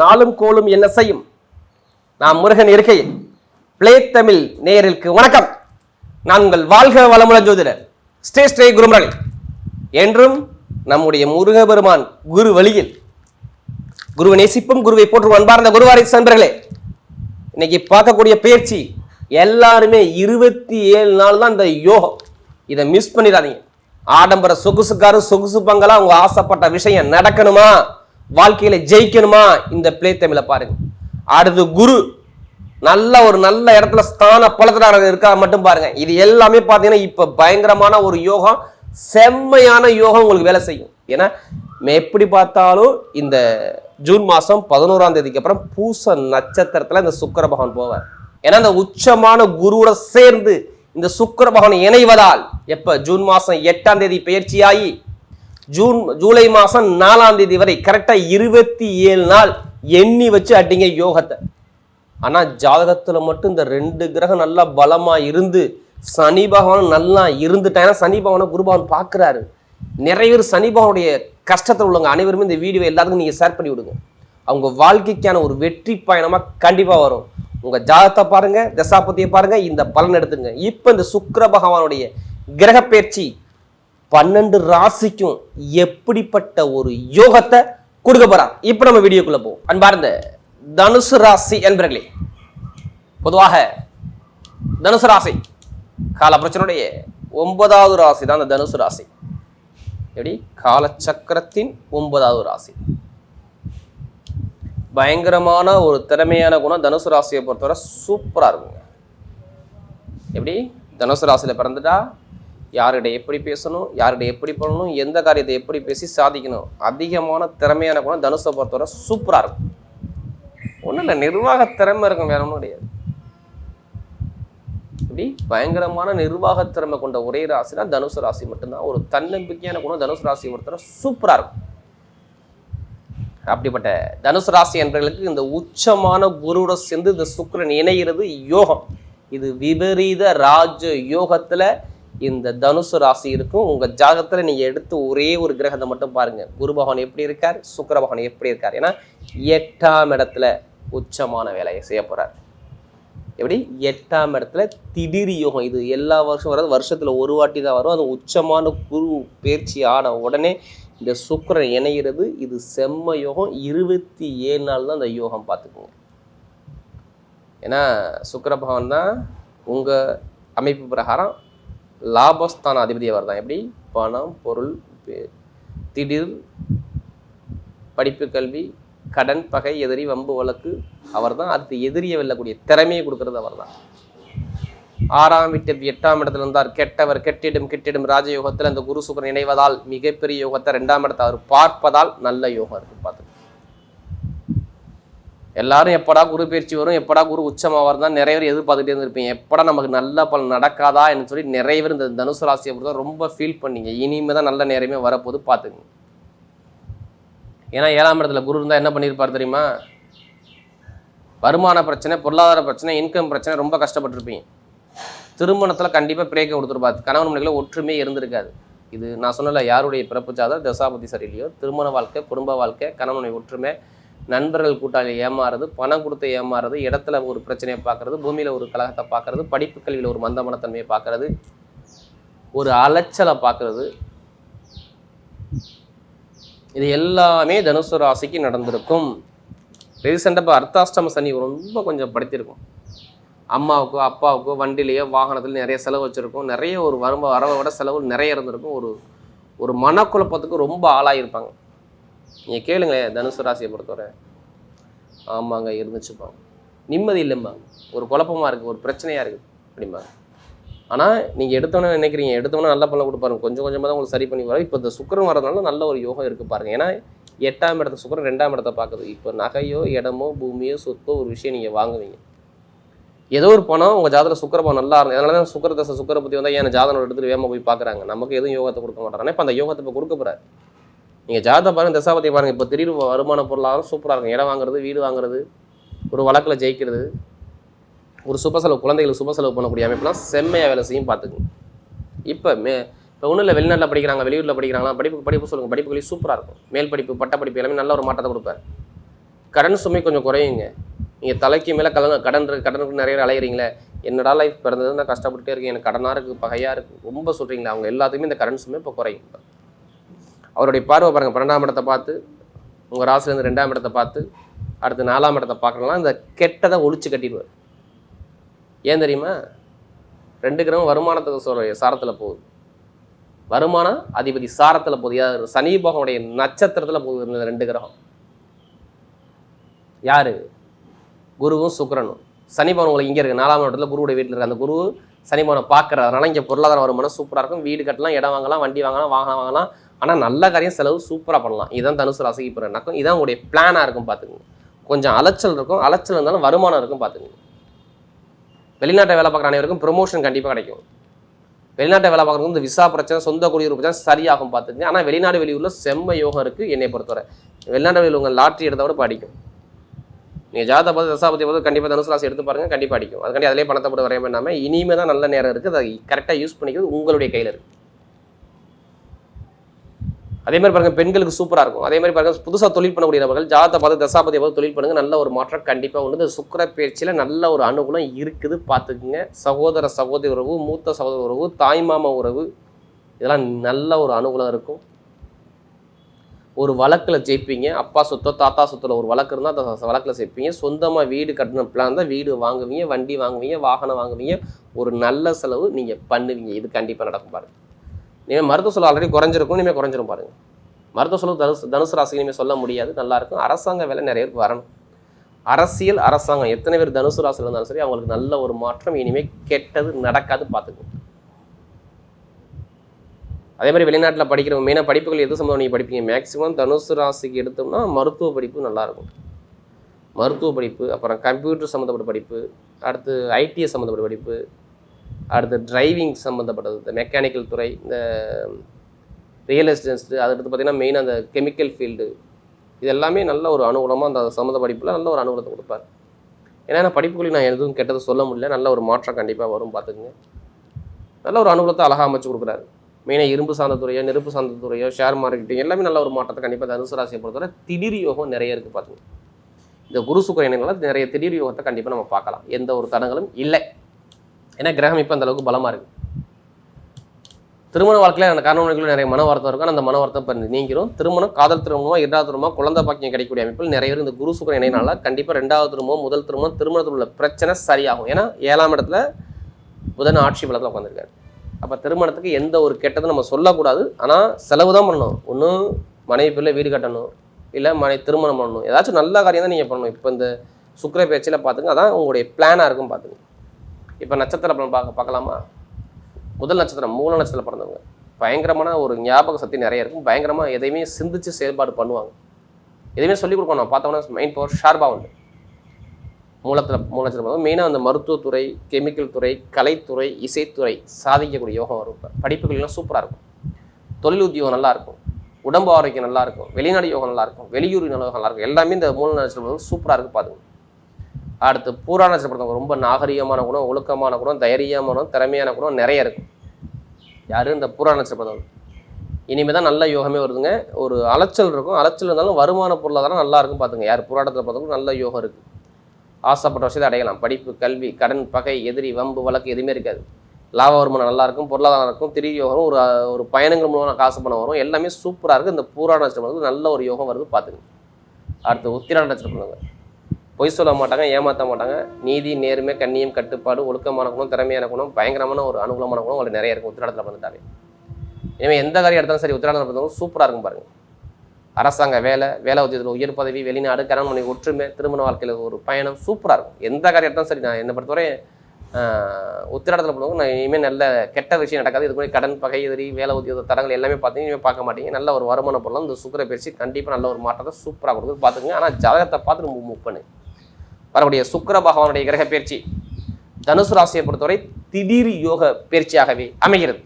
நாளும் கோளும் என்ன செய்யும்? நாம் முருகன் இருக்கையில் பிளே தமிழ் நேயர்களுக்கு வணக்கம். நான் உங்கள் வாழ்க வளமுடன் ஜோதிடர் ஸ்ரீ குருமரளி. என்றும் நம்முடைய முருகபெருமான் குரு வழியில் குருவை நேசிப்பும் குருவை போற்றும் அன்பார்ந்த குருவாரி நண்பர்களே, இன்னைக்கு பார்க்கக்கூடிய பயிற்சி எல்லாருமே 27 நாள் தான் இந்த யோகம். இதை மிஸ் பண்ணிடாதீங்க. ஆடம்பர சொகுசுக்காரு சொகுசு பங்களா உங்க ஆசைப்பட்ட விஷயம் நடக்கணுமா, வாழ்க்கையில ஜெயிக்கணுமா, இந்த பிளே தமிழை பாருங்க. அடுத்து குரு நல்ல இடத்துல ஸ்தான பலத்துல இருக்கா மட்டும் பாருங்க. இது எல்லாமே பாத்தீங்கன்னா இப்ப பயங்கரமான ஒரு யோகம், செம்மையான யோகம் உங்களுக்கு வேலை செய்யும். ஏன்னா எப்படி பார்த்தாலும் இந்த ஜூன் மாசம் 11ஆம் தேதிக்கு அப்புறம் பூச நட்சத்திரத்துல இந்த சுக்கிர பகவான் போவார். ஏன்னா இந்த உச்சமான குருவோட சேர்ந்து இந்த சுக்கிர பகவான் இணைவதால் எப்ப ஜூன் மாசம் 8ஆம் தேதி பயிற்சியாகி ஜூலை மாசம் 4ஆம் தேதி வரை கரெக்டா 27 நாள் எண்ணி வச்சு அட்டிங்க யோகத்தை. ஆனா ஜாதகத்துல மட்டும் இந்த 2 கிரகம் நல்லா பலமா இருந்து சனி பகவான் நல்லா இருந்துட்டாங்கன்னா சனி பகவானை குரு பகவான் பாக்குறாரு. நிறைய பேர் சனி பகவானுடைய கஷ்டத்தில் உள்ளவங்க அனைவருமே இந்த வீடியோ எல்லாத்துக்கும் நீங்க ஷேர் பண்ணி விடுங்க. அவங்க வாழ்க்கைக்கான ஒரு வெற்றி பயணமா கண்டிப்பா வரும். உங்க ஜாதகத்தை பாருங்க, தசாபதியை பாருங்க, இந்த பலன் எடுத்துங்க. இப்ப இந்த சுக்கிர பகவானுடைய கிரக பயிற்சி 12 ராசிக்கும் எப்படிப்பட்ட ஒரு யோகத்தை கொடுக்க போறார். இப்ப நம்ம வீடியோக்குள்ள போவோம். அன்பார்ந்த தனுசு ராசி என்பர்களே, பொதுவாக தனுசு ராசி கால பிரச்சனையுடைய 9வது ராசி தான் இந்த தனுசு ராசி. எப்படி காலச்சக்கரத்தின் 9வது ராசி. பயங்கரமான ஒரு திறமையான குணம் தனுசு ராசியை பொறுத்தவரை சூப்பரா இருக்குங்க. எப்படி தனுசு ராசியில பிறந்துட்டா யார்கிட்ட எப்படி பேசணும், யார்கிட்ட எப்படி பண்ணணும், எந்த காரியத்தை எப்படி பேசி சாதிக்கணும், அதிகமான திறமையான குணம் தனுசை பொறுத்தவரை சூப்பரா இருக்கும். ஒன்றும் இல்லை, நிர்வாக திறமை இருக்கும், வேற ஒன்றும் கிடையாது. இப்படி பயங்கரமான நிர்வாக திறமை கொண்ட ஒரே ராசினா தனுசு ராசி மட்டும்தான். ஒரு தன்னம்பிக்கையான குணம் தனுசு ராசியை பொறுத்தவரை சூப்பரா இருக்கும். அப்படிப்பட்ட தனுசு ராசி என்பவர்களுக்கு இந்த உச்சமான குருவோட சேர்ந்து இந்த சுக்கிரன் இணைகிறது யோகம். இது விபரீத ராஜ யோகத்துல இந்த தனுசு ராசி இருக்கும். உங்க ஜாதகத்துல நீங்க எடுத்து ஒரே ஒரு கிரகத்தை மட்டும் பாருங்க. குரு பகவான் எப்படி இருக்கார், சுக்கிர பகவான் எப்படி இருக்கார். ஏன்னா 8ஆம் இடத்துல உச்சமான வேலையை செய்ய போறார். எப்படி 8ஆம் இடத்துல திடீர் யோகம். இது எல்லா வருஷம் வராது, வருஷத்துல ஒரு வாட்டி தான் வரும். அது உச்சமான குரு பயிற்சி ஆன உடனே இந்த சுக்கிரன் இணைகிறது. இது செம்ம யோகம். 27 நாள் தான் இந்த யோகம் பார்த்துக்கோங்க. ஏன்னா சுக்கிர பகவான் தான் உங்க அமைப்பு பிரகாரம் லாபஸ்தான அதிபதி அவர் தான். எப்படி பணம், பொருள், திடீர், படிப்பு, கல்வி, கடன், பகை, எதிரி, வம்பு, வழக்கு அவர் தான். அடுத்து எதிரியை வெல்லக்கூடிய திறமையை கொடுக்கறது அவர் தான். 6ஆம் வீட்டு 8ஆம் இடத்துல இருந்தார். கெட்டவர் கெட்டிடும் ராஜயோகத்தில் அந்த குரு சுக்கிரன் இணைவதால் மிகப்பெரிய யோகத்தை 2ஆம் இடத்தை அவர் பார்ப்பதால் நல்ல யோகம் இருக்கு. பார்த்து எல்லாரும் எப்படா குரு பயிற்சி வரும், எப்படா குரு உச்சமாவார் தான் நிறைய பேர் எதிர்பார்த்துட்டே இருந்திருப்பீங்க. எப்படா நமக்கு நல்ல பலன் நடக்காதா என்று சொல்லி நிறைய பேர் இந்த தனுசு ராசியை பொறுத்த ரொம்ப ஃபீல் பண்ணீங்க. இனிமே தான் நல்ல நேரமே வரப்போது பார்த்துங்க. ஏன்னா 7ஆம் இடத்துல குரு இருந்தால் என்ன பண்ணியிருப்பார் தெரியுமா? வருமான பிரச்சனை, பொருளாதார பிரச்சனை, இன்கம் பிரச்சனை, ரொம்ப கஷ்டப்பட்டிருப்பீங்க. திருமணத்தில் கண்டிப்பாக பிரேக்கை கொடுத்துருப்பாரு. கணவன் மனைவிகளை ஒற்றுமையே இருந்திருக்காது. இது நான் சொன்னல, யாருடைய பிறப்பு ஜாதகம் தசாபதி சரியில்லையோ திருமண வாழ்க்கை, குடும்ப வாழ்க்கை, கணவனை ஒற்றுமை, நண்பர்கள் கூட்டாளி ஏமாறுறது, பணம் கொடுத்து ஏமாறுறது, இடத்துல ஒரு பிரச்சனையை பார்க்கறது, பூமியில் ஒரு கலகத்தை பார்க்கறது, படிப்பு கல்வியில் ஒரு மந்தமனத்தன்மையை பார்க்கறது, ஒரு அலைச்சலை பார்க்கறது, இது எல்லாமே தனுசு ராசிக்கு நடந்திருக்கும். ரீசெண்டாக இப்போ அர்த்தாஷ்டம சனி ரொம்ப கொஞ்சம் படுத்திருக்கும். அம்மாவுக்கோ அப்பாவுக்கோ வண்டிலேயோ வாகனத்தில் நிறைய செலவு வச்சுருக்கும். நிறைய ஒரு வரவை விட செலவு நிறைய இருந்திருக்கும். ஒரு மனக்குழப்பத்துக்கு ரொம்ப ஆளாகிருப்பாங்க. நீங்கள் கேளுங்களேன், தனுசு ராசியை பொறுத்தவரை ஆமாங்க இருந்துச்சுப்பாங்க, நிம்மதி இல்லைம்பாங்க, ஒரு குழப்பமாக இருக்குது, ஒரு பிரச்சனையாக இருக்குது அப்படிம்பாங்க. ஆனால் நீங்கள் எடுத்தோன்னே நினைக்கிறீங்க, எடுத்தோன்னே நல்ல பலன் கொடுப்பாருங்க, கொஞ்சம் கொஞ்சமாக தான் உங்களுக்கு சரி பண்ணி வரும். இப்போ இந்த சுக்கிரன் வரதுனால நல்ல ஒரு யோகம் இருக்குது பாருங்கள். ஏன்னா 8ஆம் இடத்த சுக்கிரன் 2ஆம் இடத்தை பார்க்குது. இப்போ நகையோ இடமோ பூமியோ சொத்தோ ஒரு விஷயம் நீங்கள் வாங்குவீங்க. ஏதோ ஒரு பணம் உங்கள் ஜாதகம் சுக்கிரபம் நல்லா இருந்தது. அதனால தான் சுக்கிர தசை சுக்கிர பற்றி வந்தால் ஏன் ஜாதகம் எடுத்துகிட்டு வேகமாக போய் பார்க்குறாங்க. நமக்கு எதுவும் யோகத்தை கொடுக்க மாட்டாங்க. இப்போ அந்த யோகத்தை இப்போ கொடுக்க போகிறார். நீங்கள் ஜாதகம் பாருங்கள், தசாபதியை பாருங்கள். இப்போ திடீர் வருமான பொருளாதாரம் சூப்பராக இருக்கும். இடம் வாங்குறது, வீடு வாங்குறது, ஒரு வழக்கில் ஜெயிக்கிறது, ஒரு சுப செலவு, குழந்தைகளுக்கு சுப செலவு பண்ணக்கூடிய அமைப்புலாம் செம்மையாக வேலை செய்யும் பார்த்துக்குங்க. இப்போ ஒன்றும் இல்லை, வெளிநாட்டில் படிக்கிறாங்க, வெளியூரில் படிக்கிறாங்களா, படிப்பு சொல்லுங்கள், படிப்புகளே சூப்பராக இருக்கும். மேல் படிப்பு, பட்ட படிப்பு எல்லாமே நல்ல ஒரு மாற்றத்தை கொடுப்பார். கடன் சுமை கொஞ்சம் குறையுங்க. நீங்கள் தலைக்கு மேலே கடனுக்கு நிறைய பேர் அலையிறீங்களே, என்னடா லைஃப் பிறந்தது நான் கஷ்டப்பட்டுட்டே இருக்கேன், எனக்கு கடனாக இருக்குது, பகையாக இருக்குது, ரொம்ப சொல்கிறீங்களா, அவங்க எல்லாத்துக்குமே இந்த கடன் சுமை இப்போ குறையும். அவருடைய பார்வை பாருங்கள், 12ஆம் இடத்தை பார்த்து, உங்கள் ராசிலேருந்து 2ஆம் இடத்தை பார்த்து, அடுத்து 4ஆம் இடத்தை பார்க்கலாம். இந்த கெட்டதை ஒழிச்சு கட்டிடுவார். ஏன் தெரியுமா? 2 கிரகம் வருமானத்துக்கு சாரத்தில் போகுது. வருமான அதிபதி சாரத்தில் போகுது. சனி பகவானுடைய நட்சத்திரத்தில் போகுது இந்த 2 கிரகம். யாரு? குருவும் சுக்கிரனும். சனி பகவான் உங்களுக்கு இங்கே இருக்குது, 4ஆம் இடத்துல குருவுடைய வீட்டில் இருக்குது. அந்த குரு சனி பகவானை பார்க்குறது. அதனால் இங்கே பொருளாதார வருமானம் சூப்பராக இருக்கும். வீடு கட்டலாம், இடம் வாங்கலாம், வண்டி வாங்கலாம், வாகனம் வாங்கலாம். ஆனால் நல்ல காரியம் செலவு சூப்பராக பண்ணலாம். இதுதான் தனுசு ராசிக்கு இப்போ நடக்கும். இதுதான் உங்களுடைய பிளானாக இருக்கும். பார்த்துக்குங்க. கொஞ்சம் அலைச்சல் இருக்கும், அலைச்சல் இருந்தாலும் வருமானம் இருக்கும். பார்த்துக்குங்க. வெளிநாட்டை வேலை பார்க்குற அனைவருக்கும் ப்ரொமோஷன் கண்டிப்பாக கிடைக்கும். வெளிநாட்டை வேலை பார்க்குறவங்க இந்த விசா பிரச்சனை, சொந்த குடியுரிமை பிரச்சனை சரியாகும். பார்த்துக்குங்க. ஆனால் வெளிநாடு வெளியூரில் செம்ம யோகம் இருக்குது. என்னை பொறுத்தவரை வெளிநாட்டு வெளியூர் உங்கள் லாட்ரி எடுத்த விட படிக்கும். நீங்கள் ஜாதகத்தை பார்த்து தசாபதி பார்த்து கண்டிப்பாக தனுசு ராசி எடுத்து பாருங்கள், கண்டிப்பாக அடிக்கும். அதுக்காண்டி அதிலே பணத்தை போட்டு வரைய வேண்டாமல் இனிமேல் தான் நல்ல நேரம் இருக்குது. அதை கரெக்டாக யூஸ் பண்ணிக்கிறது உங்களுடைய கையில் இருக்குது. அதே மாதிரி பாருங்கள், பெண்களுக்கு சூப்பராக இருக்கும். அதே மாதிரி பாருங்கள், புதுசாக தொழில் பண்ணக்கூடியவர்கள் ஜாதகத்தை பார்த்து தசாபதியை பார்த்து தொழில் பண்ணுங்கள், நல்ல ஒரு மாற்றம் கண்டிப்பாக உண்டு. இந்த சுக்கிர பயிற்சியில் நல்ல ஒரு அனுகூலம் இருக்குது. பார்த்துக்குங்க. சகோதர சகோதரி உறவு, மூத்த சகோதர உறவு, தாய்மாமா உறவு, இதெல்லாம் நல்ல ஒரு அனுகூலம் இருக்கும். ஒரு வழக்கில் ஜெயிப்பீங்க. அப்பா சொத்தோ தாத்தா சொத்தில் ஒரு வழக்கு இருந்தால் அந்த வழக்கில் ஜெயிப்பீங்க. சொந்தமாக வீடு கட்டணும் பிளான் தான் வீடு வாங்குவீங்க, வண்டி வாங்குவீங்க, வாகனம் வாங்குவீங்க. ஒரு நல்ல செலவு நீங்கள் பண்ணுவீங்க. இது கண்டிப்பாக நடக்கும். பாருங்கள், இனிமேல் மருத்துவ செலவு ஆல்ரெடி குறைஞ்சிருக்கும், இனிமேல் குறைஞ்சிரும். பாருங்கள், மருத்துவ செலவு தனுசு ராசி இனிமேல் சொல்ல முடியாது, நல்லாயிருக்கும். அரசாங்க வேலை நிறைய பேருக்கு வரணும். அரசியல், அரசாங்கம் எத்தனை பேர் தனுசு ராசியில் இருந்தாலும் சரி, அவங்களுக்கு நல்ல ஒரு மாற்றம். இனிமேல் கெட்டது நடக்காது. பார்த்துக்கணும். அதே மாதிரி வெளிநாட்டில் படிக்கிறவங்க மெயினாக படிப்புகள் எது சம்மந்தம் நீங்கள் படிப்பீங்க? மேக்ஸிமம் தனுசு ராசிக்கு எடுத்தோம்னா மருத்துவ படிப்பு நல்லாயிருக்கும். மருத்துவ படிப்பு, அப்புறம் கம்ப்யூட்டர் சம்மந்தப்பட்ட படிப்பு, அடுத்து ஐடிஎஸ் சம்மந்தப்பட்ட படிப்பு, அடுத்து டிரைவிங் சம்மந்தப்பட்டது, இந்த மெக்கானிக்கல் துறை, இந்த ரியல் எஸ்டேட்ஸு, அடுத்து பார்த்திங்கன்னா மெயினாக அந்த கெமிக்கல் ஃபீல்டு, இது எல்லாமே நல்ல ஒரு அனுகூலமாக அந்த சம்மந்த படிப்பில் நல்ல ஒரு அனுகூலத்தை கொடுப்பார். ஏன்னா படிப்புகளில் நான் எதுவும் கெட்டது சொல்ல முடியல, நல்ல ஒரு மாற்றம் கண்டிப்பாக வரும். பார்த்துக்குங்க. நல்ல ஒரு அனுகூலத்தை அழகாக அமைச்சு கொடுக்குறாரு. மெயினாக இரும்பு சார்ந்த துறையோ, நெருப்பு சார்ந்த துறையோ, ஷேர் மார்க்கெட்டிங் எல்லாமே நல்ல ஒரு மாற்றத்தை கண்டிப்பாக தனுசு ராசியை பொறுத்தவரை திடீர் யோகம் நிறைய இருக்குது. பார்த்துங்க. இந்த குரு சுக்கிர இணையங்களால் நிறைய திடீர் யோகத்தை கண்டிப்பாக நம்ம பார்க்கலாம். எந்த ஒரு தடங்களும் இல்லை. ஏன்னா கிரகம் இப்போ அந்த அளவுக்கு பலமாக இருக்குது. திருமண வாழ்க்கையில் அந்த காரணங்களும் நிறைய மன வருத்தம் இருக்கும். அந்த மன வருத்தம் இப்போ நீங்கிரும். திருமணம், காதல் திருமணமாக, 2வது திருமணமாக, குழந்தை பாக்கியம் கிடைக்கக்கூடிய அமைப்பில் நிறைய பேர் இந்த குரு சுக்கிர இணையனால கண்டிப்பாக 2வது திருமணம், முதல் திருமணம், திருமணத்தில் உள்ள பிரச்சனை சரியாகும். ஏன்னா 7ஆம் இடத்துல புதன் ஆட்சி பலத்தில் உட்காந்துருக்காரு. அப்போ திருமணத்துக்கு எந்த ஒரு கெட்டதும் நம்ம சொல்லக்கூடாது. ஆனால் செலவு தான் பண்ணணும். ஒன்றும் மனைவி பிள்ளை வீடு கட்டணும், இல்லை திருமணம் பண்ணணும், ஏதாச்சும் நல்ல காரியம் தான் நீங்கள் பண்ணணும். இப்போ இந்த சுக்கிர பேச்சில் பார்த்துங்க, அதான் உங்களுடைய பிளானாக இருக்கும். பார்த்துங்க. இப்போ நட்சத்திர பலன் பார்க்கலாமா? முதல் நட்சத்திரம், மூல நட்சத்திரம் பிறந்தவங்க பயங்கரமான ஒரு ஞாபக சக்தி நிறைய இருக்கும். பயங்கரமாக எதையுமே சிந்திச்சு செயல்பாடு பண்ணுவாங்க. எதையுமே சொல்லிக் கொடுக்கணும். பார்த்தோம்னா மைண்ட் பவர் ஷார்ப்பாக உண்டு. மூல நட்சத்திரம் மெயினாக அந்த மருத்துவத்துறை, கெமிக்கல் துறை, கலைத்துறை, இசைத்துறை சாதிக்கக்கூடிய யோகம் வரும். படிப்புகள்லாம் சூப்பராக இருக்கும். தொழில் உத்தியோகம் நல்லாயிருக்கும். உடம்பு ஆரோக்கியம் நல்லாயிருக்கும். வெளிநாடு யோகம் நல்லாயிருக்கும். வெளியூர் யோகம் நல்லாயிருக்கும். எல்லாமே இந்த மூல நட்சத்திரம் சூப்பராக இருக்குது. பார்த்துங்க. அடுத்து பூரா நட்சத்திரம் ரொம்ப நாகரிகமான குணம், ஒழுக்கமான குணம், தைரியமான குணம், திறமையான குணம் நிறைய இருக்கும். யார்? இந்த பூரா நட்சத்திரம். இனிமேல் தான் நல்ல யோகமே வருதுங்க. ஒரு அலைச்சல் இருக்கும். அலைச்சல் இருந்தாலும் வருமான பொருளாதாரம் நல்லா இருக்கும். பார்த்துங்க. யார்? புராணத்தில் பார்த்தவங்க நல்ல யோகம் இருக்குது. ஆசைப்பட்ட விஷயத்தை அடையலாம். படிப்பு, கல்வி, கடன், பகை, எதிரி, வம்பு, வழக்கு எதுவுமே இருக்காது. லாப வருமானம் நல்லாயிருக்கும். பொருளாதாரம் இருக்கும். திடீர் யோகம், ஒரு பயணங்கள் மூலம் காசு பணம் வரும். எல்லாமே சூப்பராக இருக்குது. இந்த பூரா நட்சத்திரம் நல்ல ஒரு யோகம் வருது. பார்த்துங்க. அடுத்து உத்திராட நட்சத்திரம். பொய் சொல்ல மாட்டாங்க, ஏமாற்ற மாட்டாங்க. நீதி, நேர்மை, கண்ணியம், கட்டுப்பாடு, ஒழுக்கமான குணம், திறமையான குணம், பயங்கரமான ஒரு அனுகூலமான குணம் உங்களுக்கு நிறைய இருக்கும். உத்திராடத்தில் வந்துட்டாவே இனிமேல் எந்த காரியம் எடுத்தாலும் சரி உத்திராடத்தில் பார்த்தவங்க சூப்பராக இருக்கும். பாருங்கள். அரசாங்க வேலை, உத்தியோகத்தில் உயர் பதவி, வெளிநாடு, கணவன் மனைவி ஒற்றுமை, திருமண வாழ்க்கையில் ஒரு பயணம் சூப்பராக இருக்கும். எந்த காரியம் எடுத்தாலும் சரி. நான் என்னை பொறுத்தவரை உத்திராடத்தில் போனவங்க நான் இனிமேல் நல்ல கெட்ட விஷயம் நடக்காது. இது மாதிரி கடன், பகை, எதிரி, வேலை, உத்தியோக தரங்கள் எல்லாமே பார்த்தீங்க இனிமேல் பார்க்க மாட்டீங்க. நல்ல ஒரு வருமானம் போடலாம். இந்த சுக்கிர பயிற்சி கண்டிப்பாக நல்ல ஒரு மாற்றத்தை சூப்பராக கொடுக்குது. பார்த்துங்க. ஆனால் ஜாதகத்தை பார்த்து மூவ் பண்ணு. வரக்கூடிய சுக்கிர பகவானுடைய கிரக பயிற்சி தனுசு ராசியை பொறுத்தவரை திடீர் யோக பயிற்சியாகவே அமைகிறது.